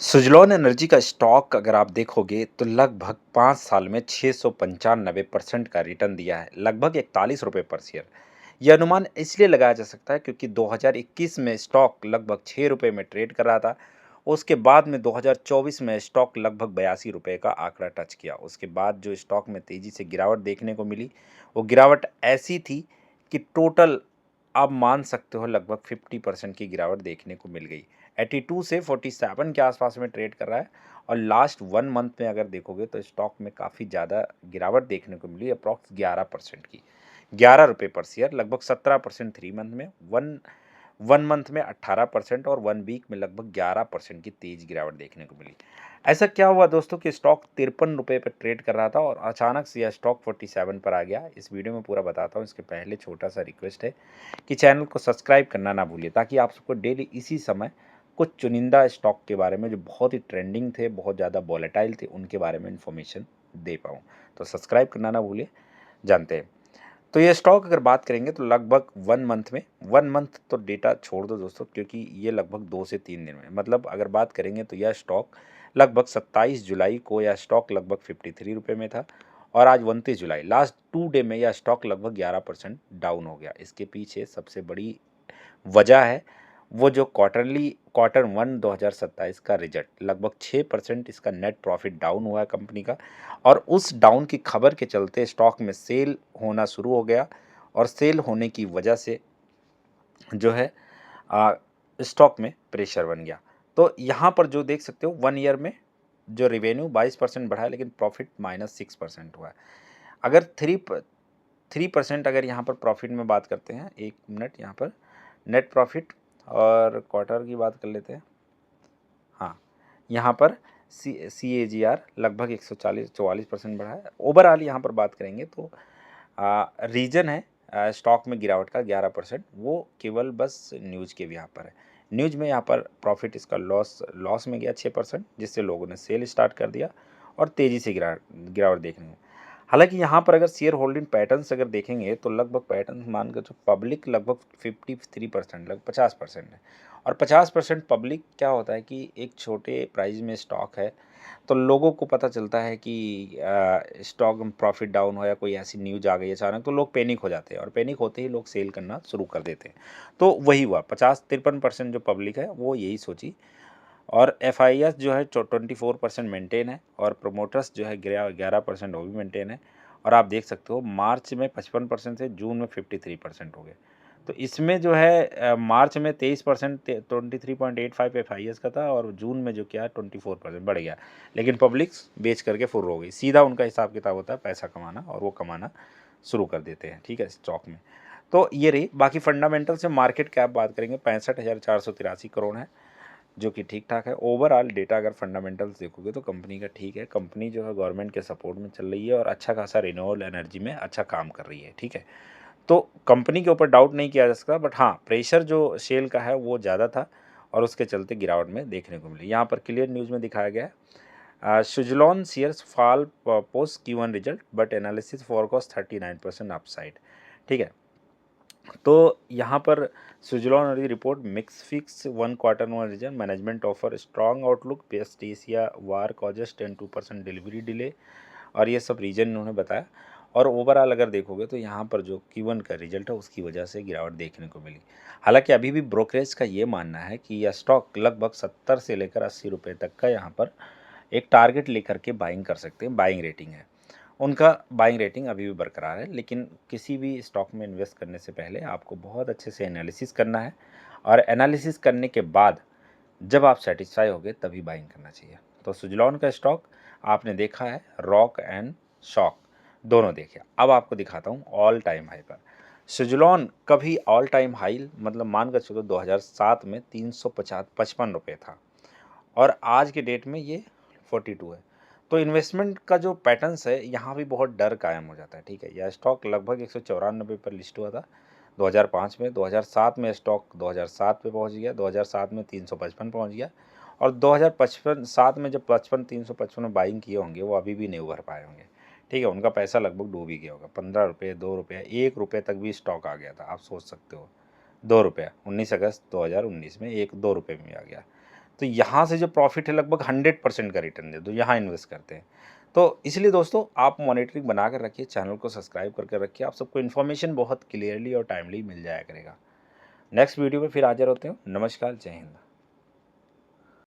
Suzlon energy का stock अगर आप देखोगे तो लगभग 5 साल में 695% का रिटर्न दिया है, लगभग ₹41 पर शेयर। यह अनुमान इसलिए लगाया जा सकता है क्योंकि 2021 में स्टॉक लगभग ₹6 में ट्रेड कर रहा था। उसके बाद में 2024 में स्टॉक लगभग ₹82 का आंकड़ा टच किया। उसके बाद जो स्टॉक में तेज़ी से गिरावट देखने को मिली, वो गिरावट ऐसी थी कि टोटल आप मान सकते हो लगभग 50% की गिरावट देखने को मिल गई। 82 से 47 के आसपास में ट्रेड कर रहा है और लास्ट 1 मंथ में अगर देखोगे तो स्टॉक में काफ़ी ज़्यादा गिरावट देखने को मिली, अप्रॉक्स 11% की। ₹11 पर शेयर, लगभग 17% 3 मंथ में, 1 मंथ में 18% और 1 वीक में लगभग 11% की तेज़ गिरावट देखने को मिली। ऐसा क्या हुआ दोस्तों कि स्टॉक ₹53 पर ट्रेड कर रहा था और अचानक से यह स्टॉक 47 पर आ गया। इस वीडियो में पूरा बताता हूँ, इसके पहले छोटा-सा रिक्वेस्ट है कि चैनल को सब्सक्राइब करना ना भूलिए ताकि आप सबको डेली इसी समय कुछ चुनिंदा स्टॉक के बारे में जो बहुत ही ट्रेंडिंग थे, बहुत ज़्यादा वोलेटाइल थे, उनके बारे में इन्फॉर्मेशन दे पाऊँ। तो सब्सक्राइब करना ना भूलिए। जानते हैं, तो ये स्टॉक अगर बात करेंगे तो लगभग 1 मंथ में, 1 मंथ तो डेटा छोड़ दो दोस्तों, क्योंकि ये लगभग 2 से 3 दिन में, मतलब अगर बात करेंगे तो यह स्टॉक लगभग 27 जुलाई को यह स्टॉक लगभग ₹53 में था और आज 29 जुलाई, लास्ट 2 डे में यह स्टॉक लगभग 11% डाउन हो गया। इसके पीछे सबसे बड़ी वजह है वो जो क्वार्टर 1 2027 का रिजल्ट, लगभग 6% इसका नेट प्रॉफिट डाउन हुआ है कंपनी का और उस डाउन की खबर के चलते स्टॉक में सेल होना शुरू हो गया और सेल होने की वजह से जो है अ, स्टॉक में प्रेशर बन गया। तो यहाँ पर जो देख सकते हो 1 ईयर में जो रेवेन्यू 22% बढ़ा है, लेकिन प्रॉफिट -6% हुआ है। अगर 3% अगर यहाँ पर प्रॉफिट में बात करते हैं, 1 मिनट, यहाँ पर नेट प्रॉफिट और क्वार्टर की बात कर लेते हैं। हाँ, यहाँ पर CAGR लगभग 144% बढ़ा है। ओवरऑल यहाँ पर बात करेंगे तो रीज़न है स्टॉक में गिरावट का 11%, वो केवल बस न्यूज़ के भी यहाँ पर है। न्यूज़ में यहाँ पर प्रॉफिट इसका लॉस में गया 6%, जिससे लोगों ने सेल स्टार्ट कर दिया और तेज़ी से गिरावट देखने को। हालाँकि यहाँ पर अगर शेयर होल्डिंग पैटर्न्स अगर देखेंगे तो लगभग पैटर्न मान के जो पब्लिक लगभग 53%, लगभग 50% है और 50% पब्लिक क्या होता है कि एक छोटे प्राइस में स्टॉक है, तो लोगों को पता चलता है कि स्टॉक में प्रॉफिट डाउन हो या कोई ऐसी न्यूज़ आ गई अचानक, तो लोग पैनिक हो जाते हैं और पैनिक होते ही लोग सेल करना शुरू कर देते हैं। तो वही हुआ, 50-53% जो पब्लिक है वो यही सोची और एफआईएस जो है 24% मेंटेन है और प्रोमोटर्स जो है 11% वो भी मेंटेन है। और आप देख सकते हो मार्च में 55% से जून में 53% हो गए। तो इसमें जो है मार्च में 23%, 23.85 एफआईएस का था और जून में जो क्या 24% बढ़ गया, लेकिन पब्लिक्स बेच करके फुर हो गई। सीधा उनका हिसाब किताब होता है पैसा कमाना और वो कमाना शुरू कर देते हैं, ठीक है, स्टॉक में। तो ये रही। बाकी फंडामेंटल से मार्केट कैप बात करेंगे 65,483 करोड़ है, जो कि ठीक-ठाक है। ओवरऑल डेटा अगर फंडामेंटल्स देखोगे तो कंपनी का ठीक है। कंपनी जो है गवर्नमेंट के सपोर्ट में चल रही है और अच्छा खासा रिन्यूएबल एनर्जी में अच्छा काम कर रही है, ठीक है। तो कंपनी के ऊपर डाउट नहीं किया जा सकता, बट हाँ, प्रेशर जो शेल का है वो ज़्यादा था और उसके चलते गिरावट में देखने को मिली। यहाँ पर क्लियर न्यूज़ में दिखाया गया है Suzlon shares fall post Q1 result but analysis forecast 39% upside, ठीक है। तो यहाँ पर Suzlon Energy report mix fix 1 quarter 1 reason management offer strong outlook West Asia war causes 10-2% delivery delay और ये सब रीजन उन्होंने बताया। और ओवरऑल अगर देखोगे तो यहाँ पर जो Q1 का रिजल्ट है उसकी वजह से गिरावट देखने को मिली। हालांकि अभी भी ब्रोकरेज का ये मानना है कि यह स्टॉक लगभग 70 से लेकर 80 रुपये तक का यहाँ पर एक टारगेट लेकर के बाइंग कर सकते हैं, बाइंग रेटिंग है उनका। बाइंग रेटिंग अभी भी बरकरार है, लेकिन किसी भी स्टॉक में इन्वेस्ट करने से पहले आपको बहुत अच्छे से एनालिसिस करना है और एनालिसिस करने के बाद जब आप सेटिस्फाई होगे तभी बाइंग करना चाहिए। तो सुजलॉन का स्टॉक आपने देखा है, रॉक एंड शॉक दोनों देखे। अब आपको दिखाता हूँ ऑल टाइम हाई पर। सुजलॉन कभी ऑल टाइम हाई, मतलब मान कर चलो 2007 में 355 रुपये था और आज के डेट में ये 42 है। तो इन्वेस्टमेंट का जो पैटर्न्स है यहाँ भी बहुत डर कायम हो जाता है, ठीक है। यह स्टॉक लगभग 194 पर लिस्ट हुआ था 2005 में। 2007 में स्टॉक 2007 पे पहुँच गया, 2007 में 355 पहुँच गया और 2055 7 में जब 355 में बाइंग किए होंगे वो अभी भी नहीं उभर पाए होंगे, ठीक है। उनका पैसा लगभग डूब ही गया होगा। 15 रुपये, 2 रुपये, 1 रुपये तक भी स्टॉक आ गया था, आप सोच सकते हो। 2 रुपये 19 अगस्त 2019 में 1-2 रुपये में आ गया। तो यहाँ से जो प्रॉफिट है लगभग 100% का रिटर्न दे दो, यहाँ इन्वेस्ट करते हैं। तो इसलिए दोस्तों आप मॉनिटरिंग बना कर रखिए, चैनल को सब्सक्राइब करके रखिए, आप सबको इन्फॉर्मेशन बहुत क्लियरली और टाइमली मिल जाया करेगा। नेक्स्ट वीडियो में फिर हाजिर होते हो। नमस्कार, जय हिंद।